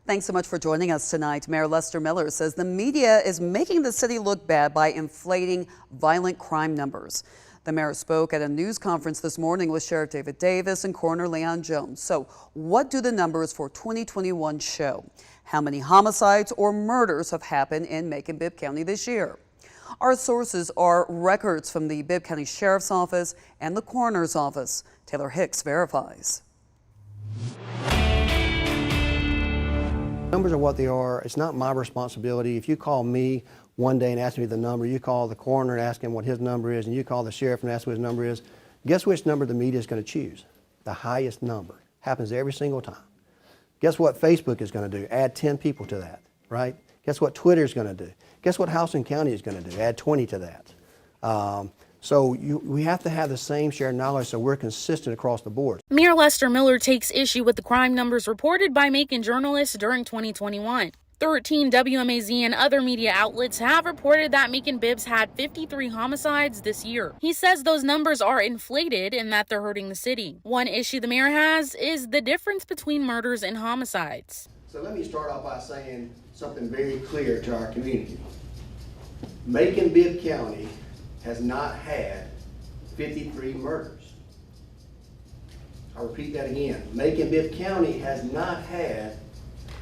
Thanks so much for joining us tonight. Mayor Lester Miller says the media is making the city look bad by inflating violent crime numbers. The mayor spoke at a news conference this morning with Sheriff David Davis and Coroner Leon Jones. So what do the numbers for 2021 show? How many homicides or murders have happened in Macon-Bibb County this year? Our sources are records from the Bibb County Sheriff's Office and the Coroner's Office. Taylor Hicks verifies. Numbers are what they are. It's not my responsibility. If you call me one day and ask me the number, you call the coroner and ask him what his number is, and you call the sheriff and ask what his number is, guess which number the media is going to choose? The highest number. Happens every single time. Guess what Facebook is going to do? Add 10 people to that, right? Guess what Twitter is going to do? Guess what House and County is going to do? Add 20 to that. We have to have the same shared knowledge so we're consistent across the board. Mayor Lester Miller takes issue with the crime numbers reported by Macon journalists during 2021. 13 WMAZ and other media outlets have reported that Macon-Bibbs had 53 homicides this year. He says those numbers are inflated and that they're hurting the city. One issue the mayor has is the difference between murders and homicides. So let me start off by saying something very clear to our community. Macon-Bibb County has not had 53 murders. I'll repeat that again. Macon-Bibb County has not had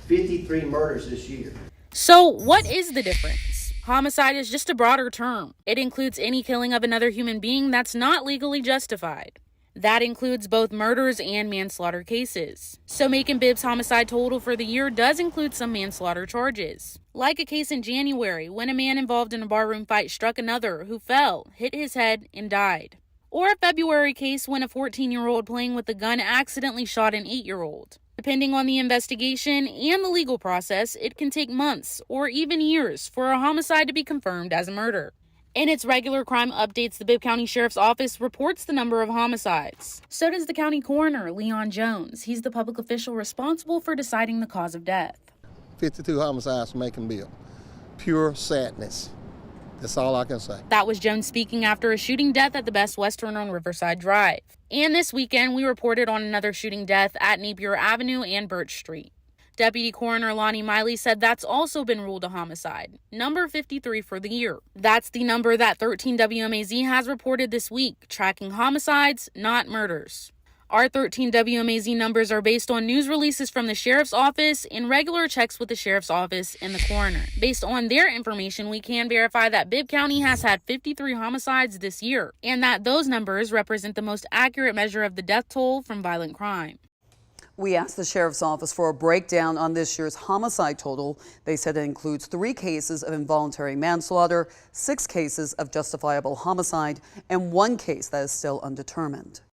53 murders this year. So what is the difference? Homicide is just a broader term. It includes any killing of another human being that's not legally justified. That includes both murders and manslaughter cases. So Macon-Bibb's homicide total for the year does include some manslaughter charges. Like a case in January when a man involved in a barroom fight struck another who fell, hit his head, and died. Or a February case when a 14-year-old playing with a gun accidentally shot an 8-year-old. Depending on the investigation and the legal process, it can take months or even years for a homicide to be confirmed as a murder. In its regular crime updates, the Bibb County Sheriff's Office reports the number of homicides. So does the county coroner, Leon Jones. He's the public official responsible for deciding the cause of death. 52 homicides from Macon-Bibb. Pure sadness. That's all I can say. That was Jones speaking after a shooting death at the Best Western on Riverside Drive. And this weekend, we reported on another shooting death at Napier Avenue and Birch Street. Deputy Coroner Lonnie Miley said that's also been ruled a homicide, number 53 for the year. That's the number that 13 WMAZ has reported this week, tracking homicides, not murders. Our 13 WMAZ numbers are based on news releases from the Sheriff's Office and regular checks with the Sheriff's Office and the coroner. Based on their information, we can verify that Bibb County has had 53 homicides this year, and that those numbers represent the most accurate measure of the death toll from violent crime. We asked the Sheriff's Office for a breakdown on this year's homicide total. They said it includes 3 cases of involuntary manslaughter, 6 cases of justifiable homicide, and 1 case that is still undetermined.